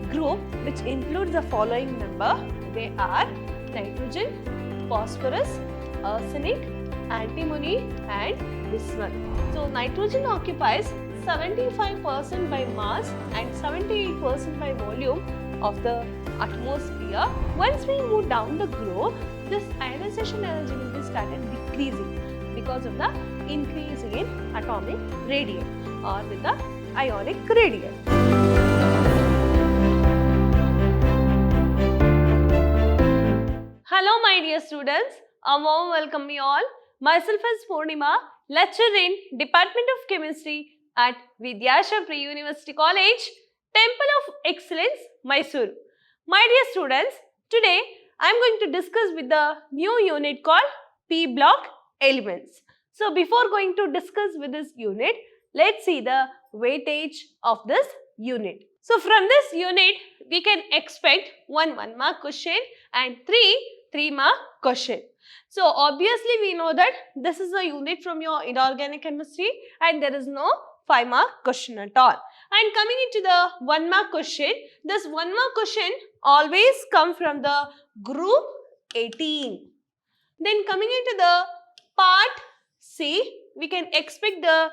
group which includes the following number. They are nitrogen, phosphorus, arsenic, antimony and bismuth. So nitrogen occupies 75% by mass and 78% by volume of the atmosphere. Once we move down the group, this ionization energy will be started decreasing because of the increase in atomic radius or with the ionic gradient. Hello my dear students, a warm welcome you all. Myself is Purnima, lecturer in Department of Chemistry at Vidhyaashram Pre-University College, Temple of Excellence, Mysuru. My dear students, today I am going to discuss with the new unit called P block elements. So before going to discuss with this unit, let's see the weightage of this unit. So from this unit, we can expect one 1-mark question and 3 mark question. So obviously we know that this is a unit from your inorganic chemistry and there is no 5-mark question at all. And coming into the 1-mark question, this 1-mark question always come from the group 18. Then coming into the part C, we can expect the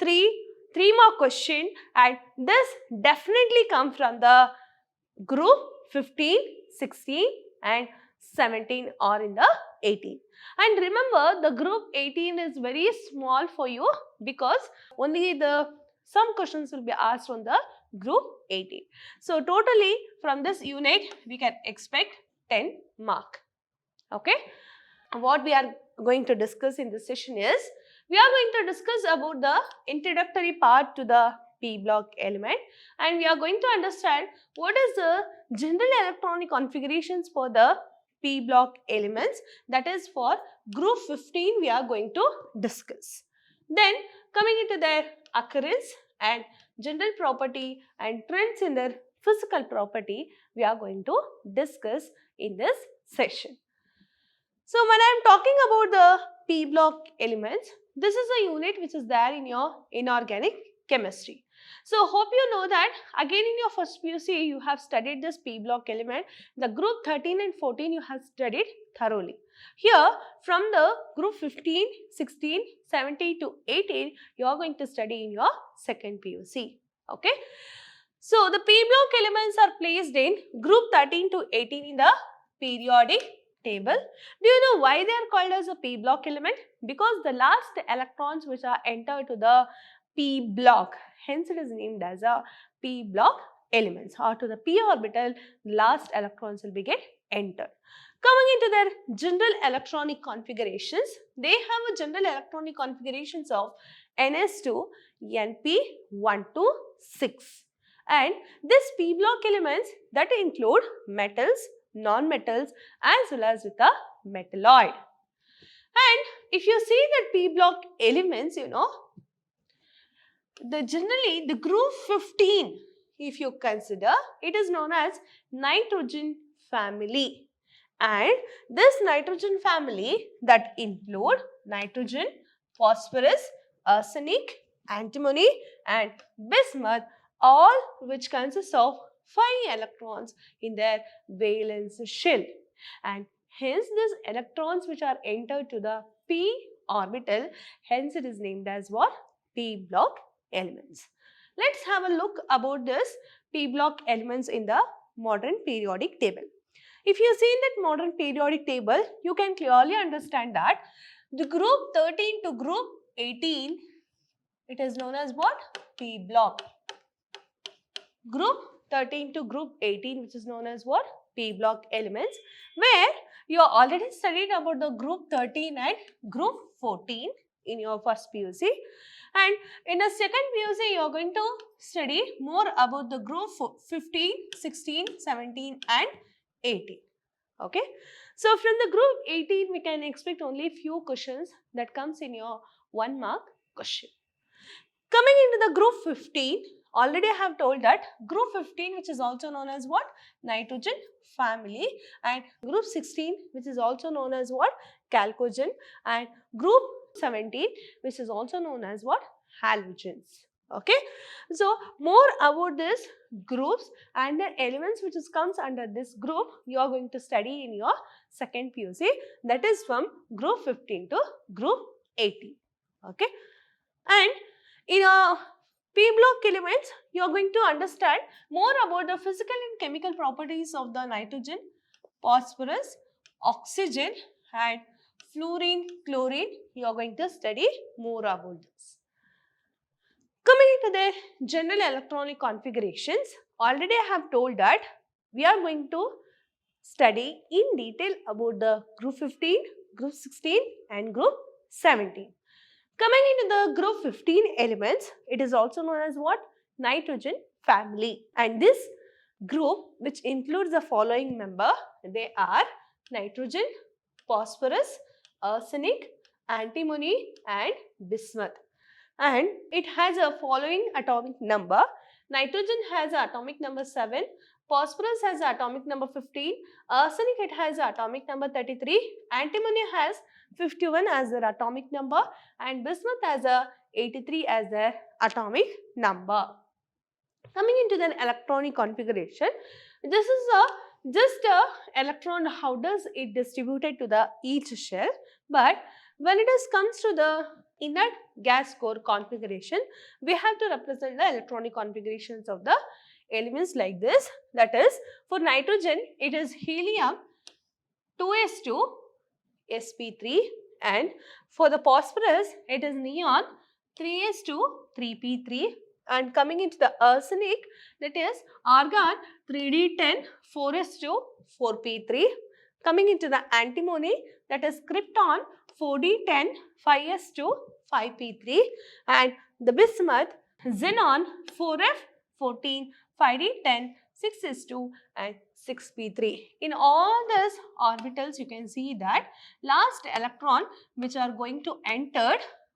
3-mark question and this definitely come from the group 15, 16 and 17 or in the 18. And remember, the group 18 is very small for you because only some questions will be asked on the group 18. So totally from this unit we can expect 10 mark. Okay. What we are going to discuss in this session is, we are going to discuss about the introductory part to the P block element and we are going to understand what is the general electronic configurations for the P block elements, that is for group 15 we are going to discuss. Then coming into their occurrence and general property and trends in their physical property we are going to discuss in this session. So when I am talking about the P block elements, this is a unit which is there in your inorganic chemistry. So hope you know that again in your first PUC you have studied this P block element. The group 13 and 14 you have studied thoroughly. Here from the group 15, 16, 17 to 18 you are going to study in your second PUC. Okay. So the P block elements are placed in group 13 to 18 in the periodic table. Do you know why they are called as a P block element? Because the last electrons which are entered to the P block, hence it is named as a P block elements, or to the P orbital last electrons will be get entered. Coming into their general electronic configurations, they have a general electronic configurations of NS2, NP, 1 to 6. And this P block elements that include metals, non-metals as well as with a metalloid. And if you see that P block elements, you know, generally the group 15, if you consider, it is known as nitrogen family. And this nitrogen family that include nitrogen, phosphorus, arsenic, antimony and bismuth, all which consists of 5 electrons in their valence shell, and hence these electrons which are entered to the P orbital, hence it is named as what? P block elements. Let's have a look about this P block elements in the modern periodic table. If you see in that modern periodic table, you can clearly understand that the group 13 to group 18, it is known as what? P block. Group 13 to group 18, which is known as what? P block elements, where you already studied about the group 13 and group 14 in your first PUC, and in the second PUC you are going to study more about the group 15, 16, 17 and 18. Okay. So from the group 18 we can expect only few questions that comes in your 1-mark question. Coming into the group 15, already I have told that group 15, which is also known as what? Nitrogen family, and group 16, which is also known as what? Chalcogen, and group 17, which is also known as what? Halogens. Okay, so more about this groups and the elements which comes under this group you are going to study in your second PUC, that is from group 15 to group 18. Okay, and in a P block elements you are going to understand more about the physical and chemical properties of the nitrogen, phosphorus, oxygen and fluorine, chlorine. You are going to study more about this. Coming into the general electronic configurations, already I have told that we are going to study in detail about the group 15, group 16 and group 17. Coming into the group 15 elements, it is also known as what? Nitrogen family. And this group which includes the following member, they are nitrogen, phosphorus, arsenic, antimony and bismuth. And it has a following atomic number. Nitrogen has atomic number 7, phosphorus has atomic number 15, arsenic it has atomic number 33, antimony has 51 as their atomic number and bismuth has 83 as their atomic number. Coming into the electronic configuration, this is just a electron, how does it distributed to the each shell, but when it comes to the inert gas core configuration, we have to represent the electronic configurations of the elements like this. That is, for nitrogen, it is helium 2s2 sp3 and for the phosphorus, it is neon 3s2 3p3 and coming into the arsenic, that is argon 3d10 4s2 4p3. Coming into the antimony, that is krypton 4d10 5s2 5p3 and the bismuth xenon 4f 14 5d10 6s2 and 6p3. In all these orbitals, you can see that last electron which are going to enter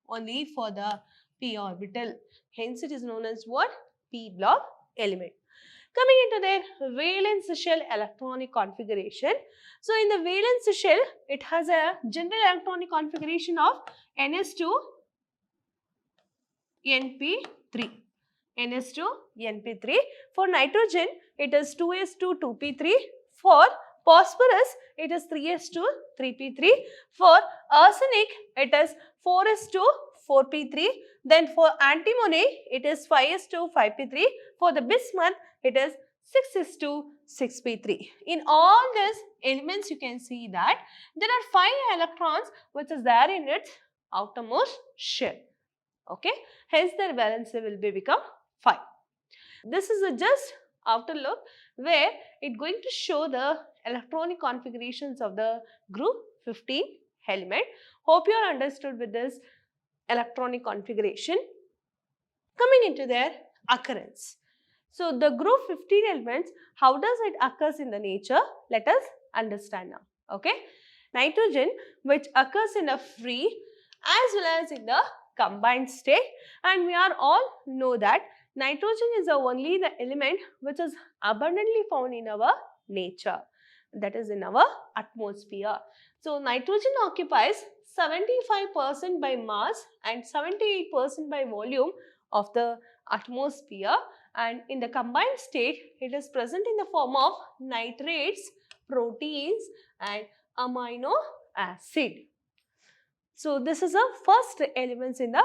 only for the p orbital. Hence, it is known as what? P block element. Coming into their valence shell electronic configuration. So, in the valence shell, it has a general electronic configuration of NS2 NP3. NS2 NP3. For nitrogen, it is 2s2 2p3. For phosphorus, it is 3s2 3p3. For arsenic, it is 4s2 4p3. Then for antimony, it is 5s2 5p3. For the bismuth, it is 6s2 6p3. In all these elements, you can see that there are 5 electrons which is there in its outermost shell. Okay, hence their valency will become 5. This is a just outer look where it going to show the electronic configurations of the group 15 element. Hope you are understood with this electronic configuration. Coming into their occurrence. So, the group 15 elements, how does it occurs in the nature? Let us understand now. Okay, nitrogen which occurs in a free as well as in the combined state, and we are all know that nitrogen is only the element which is abundantly found in our nature, that is in our atmosphere. So, nitrogen occupies 75% by mass and 78% by volume of the atmosphere, and in the combined state it is present in the form of nitrates, proteins and amino acid. So, this is the first elements in the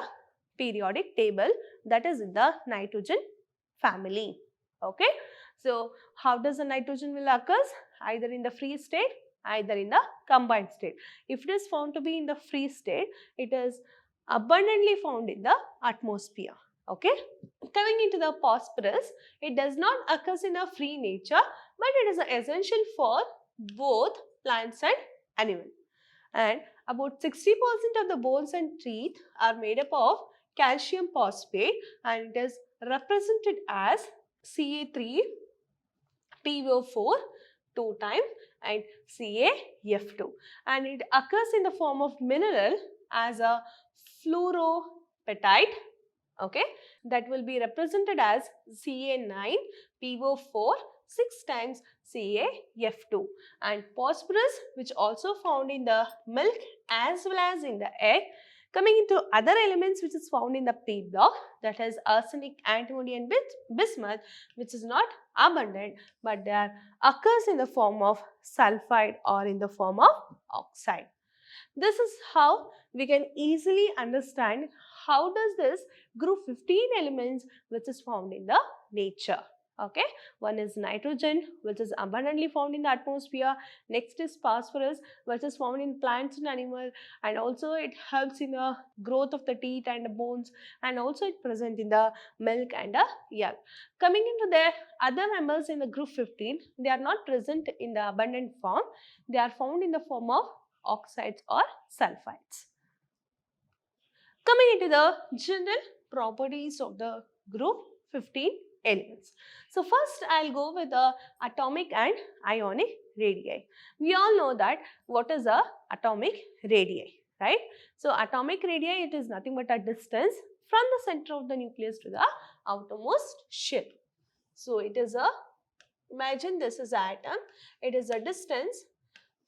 periodic table, that is in the nitrogen family. Okay. So, how does the nitrogen will occurs? Either in the free state, either in the combined state. If it is found to be in the free state, it is abundantly found in the atmosphere. Okay. Coming into the phosphorus, it does not occurs in a free nature, but it is essential for both plants and animals. And about 60% of the bones and teeth are made up of calcium phosphate, and it is represented as Ca3 PO4 2 times and CaF2, and it occurs in the form of mineral as a fluoropatite. Okay, that will be represented as Ca9 PO4 6 times CaF2, and phosphorus which also found in the milk as well as in the egg, Coming into other elements which is found in the P block, that is arsenic, antimony and bismuth, which is not abundant but they occurs in the form of sulfide or in the form of oxide. This is how we can easily understand how does this group 15 elements which is found in the nature. Okay, one is nitrogen, which is abundantly found in the atmosphere. Next is phosphorus, which is found in plants and animals, and also it helps in the growth of the teeth and the bones, and also it present in the milk and the egg. Coming into the other members in the group 15, they are not present in the abundant form. They are found in the form of oxides or sulfides. Coming into the general properties of the group 15 elements. So first I'll go with the atomic and ionic radii. We all know that what is a atomic radii, right? So atomic radii, it is nothing but a distance from the center of the nucleus to the outermost shell. So it is a, imagine this is an atom, it is a distance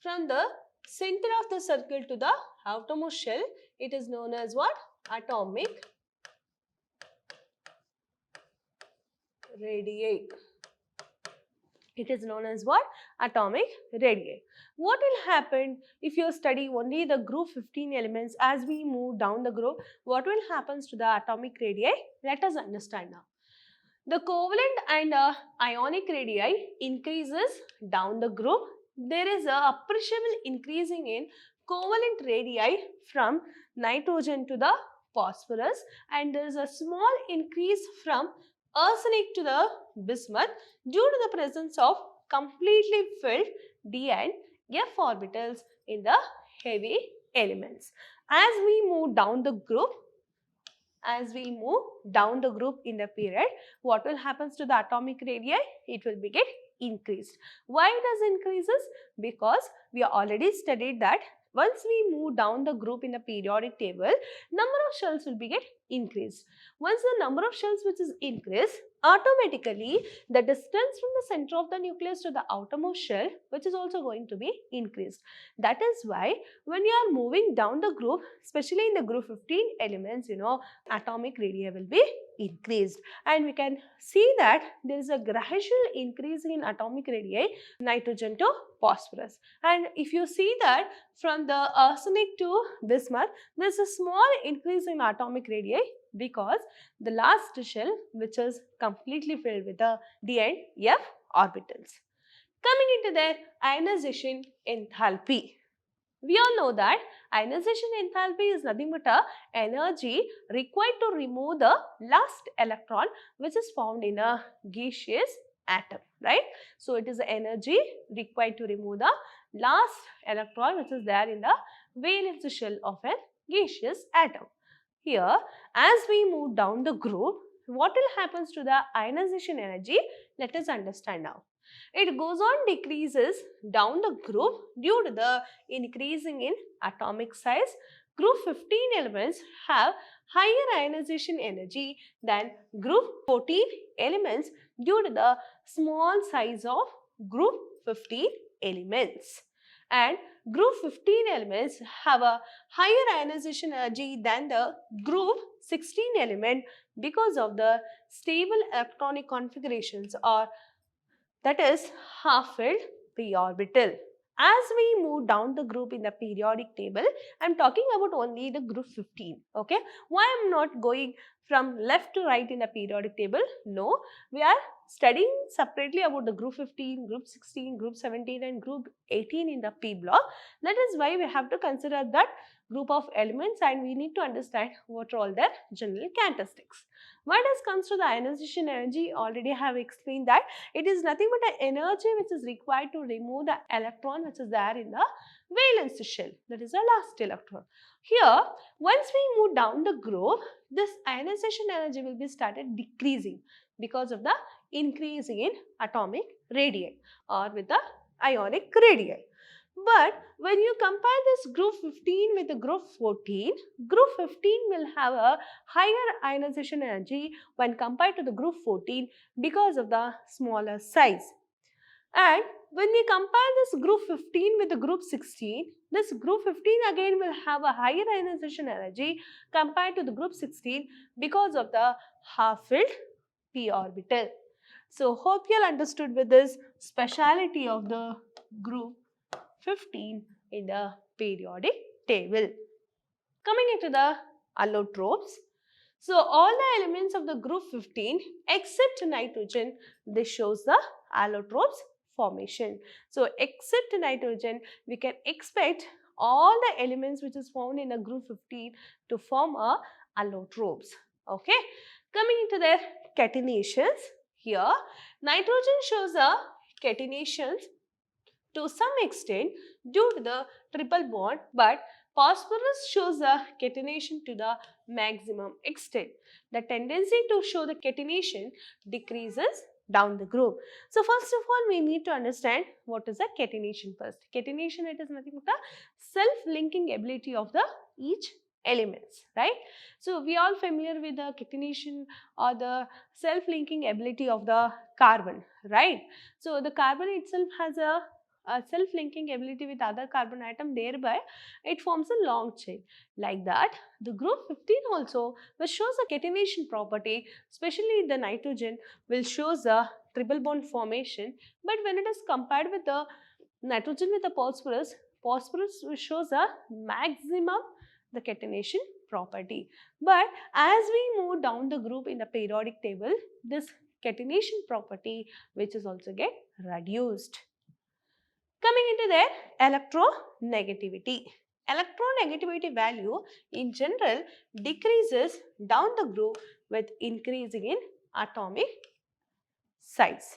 from the center of the circle to the outermost shell. It is known as what? Atomic radii. It is known as what? Atomic radii. What will happen if you study only the group 15 elements as we move down the group? What will happen to the atomic radii? Let us understand now. The covalent and ionic radii increases down the group. There is a appreciable increasing in covalent radii from nitrogen to the phosphorus, and there is a small increase from arsenic to the bismuth due to the presence of completely filled d and f orbitals in the heavy elements. As we move down the group, in the period, what will happen to the atomic radii? It will be get increased. Why it has increases? Because we already studied that once we move down the group in the periodic table, number of shells will be get increased. Once the number of shells which is increased, automatically the distance from the center of the nucleus to the outermost shell, which is also going to be increased. That is why when you are moving down the group, especially in the group 15 elements, atomic radii will be increased, and we can see that there is a gradual increase in atomic radii, nitrogen to phosphorus. And if you see that from the arsenic to bismuth, there is a small increase in atomic radii because the last shell, which is completely filled with the d and f orbitals. Coming into their ionization enthalpy. We all know that ionization enthalpy is nothing but a energy required to remove the last electron which is found in a gaseous atom, right? So it is the energy required to remove the last electron which is there in the valence shell of a gaseous atom. Here, as we move down the group, what will happen to the ionization energy? Let us understand now. It goes on decreases down the group due to the increasing in atomic size. Group 15 elements have higher ionization energy than group 14 elements due to the small size of group 15 elements. And group 15 elements have a higher ionization energy than the group 16 element because of the stable electronic configurations, or that is half-filled p orbital. As we move down the group in the periodic table, I am talking about only the group 15. Okay, why I am not going from left to right in the periodic table? No, we are studying separately about the group 15, group 16, group 17 and group 18 in the P block. That is why we have to consider that group of elements, and we need to understand what are all their general characteristics. What does comes to the ionization energy? Already I have explained that it is nothing but an energy which is required to remove the electron which is there in the valence shell, that is the last electron. Here, once we move down the group, this ionization energy will be started decreasing because of the increasing in atomic radii or with the ionic radii. But when you compare this group 15 with the group 14, group 15 will have a higher ionization energy when compared to the group 14 because of the smaller size. And when we compare this group 15 with the group 16, this group 15 again will have a higher ionization energy compared to the group 16 because of the half-filled p orbital. So, hope you all understood with this speciality of the group 15 in the periodic table. Coming into the allotropes. So, all the elements of the group 15 except nitrogen, this shows the allotropes formation. So, except nitrogen, we can expect all the elements which is found in a group 15 to form a allotropes. Okay. Coming into their catenations, here nitrogen shows a catenations to some extent due to the triple bond, but phosphorus shows a catenation to the maximum extent. The tendency to show the catenation decreases down the group. So, first of all, we need to understand what is a catenation first. Catenation, it is nothing but the self-linking ability of the each elements, right? So, we all familiar with the catenation or the self-linking ability of the carbon, right? So, the carbon itself has a self-linking ability with other carbon atom, thereby it forms a long chain. Like that, the group 15 also which shows a catenation property, especially the nitrogen will shows a triple bond formation, but when it is compared with the nitrogen with the phosphorus, phosphorus shows a maximum the catenation property. But as we move down the group in the periodic table, this catenation property which is also get reduced. Coming into their electronegativity. Electronegativity value in general decreases down the group with increasing in atomic size.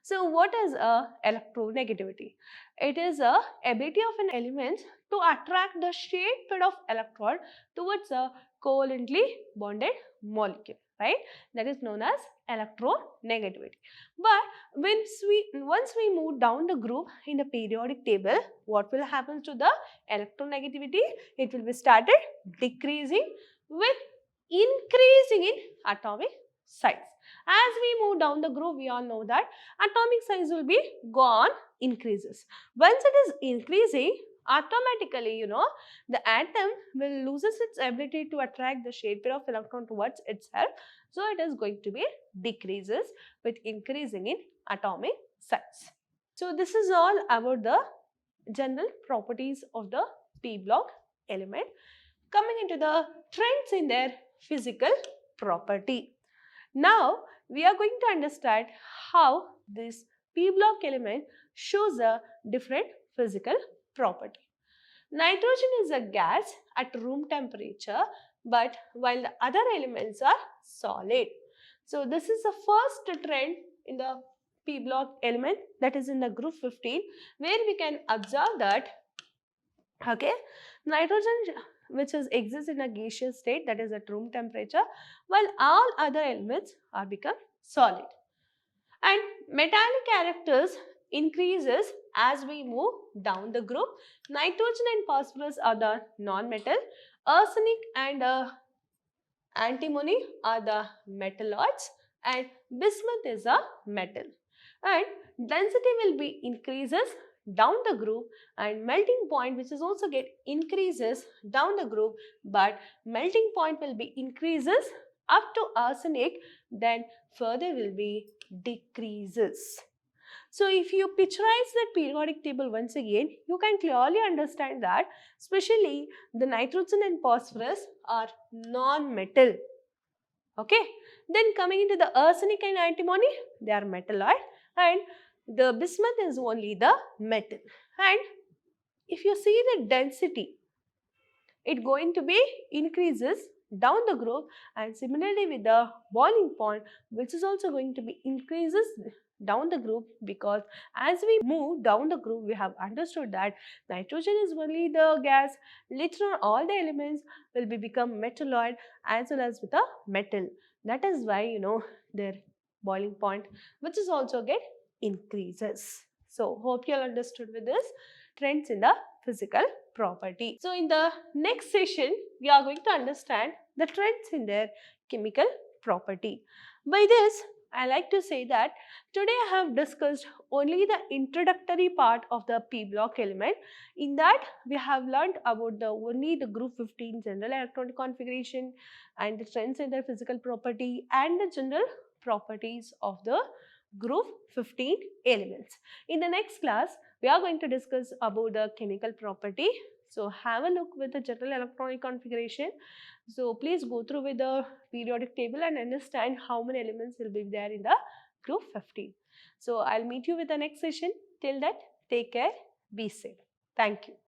So, what is a electronegativity? It is a ability of an element to attract the shared pair of electron towards a covalently bonded molecule, right? That is known as electronegativity. But once we move down the group in the periodic table, what will happen to the electronegativity? It will be started decreasing with increasing in atomic size. As we move down the group, we all know that atomic size will be gone increases. Once it is increasing, automatically, the atom will loses its ability to attract the shared pair of electron towards itself. So, it is going to be decreases with increasing in atomic size. So, this is all about the general properties of the p block element. Coming into the trends in their physical property. Now, we are going to understand how this p block element shows a different physical property. Nitrogen is a gas at room temperature, but while the other elements are solid. So, this is the first trend in the p block element, that is in the group 15, where we can observe that nitrogen which exists in a gaseous state, that is at room temperature, while all other elements are become solid. And metallic characters increases as we move down the group. Nitrogen and phosphorus are the non-metal, arsenic and antimony are the metalloids, and bismuth is a metal. And density will be increases down the group, and melting point which is also get increases down the group, but melting point will be increases up to arsenic, then further will be decreases. So, if you picturize that periodic table once again, you can clearly understand that especially the nitrogen and phosphorus are non-metal. Okay. Then coming into the arsenic and antimony, they are metalloid, and the bismuth is only the metal. And if you see the density, it going to be increases down the group, and similarly with the boiling point, which is also going to be increases down the group, because as we move down the group, we have understood that nitrogen is only the gas. Later on, all the elements will be become metalloid as well as with a metal. That is why their boiling point, which is also get increases. So, hope you all understood with this trends in the physical property. So, in the next session, we are going to understand the trends in their chemical property. By this, I like to say that today I have discussed only the introductory part of the P block element. In that we have learned about only the group 15 general electronic configuration and the trends in their physical property and the general properties of the group 15 elements. In the next class, we are going to discuss about the chemical property. So have a look with the general electronic configuration. So please go through with the periodic table and understand how many elements will be there in the group 15. So I'll meet you with the next session. Till that, take care, be safe. Thank you.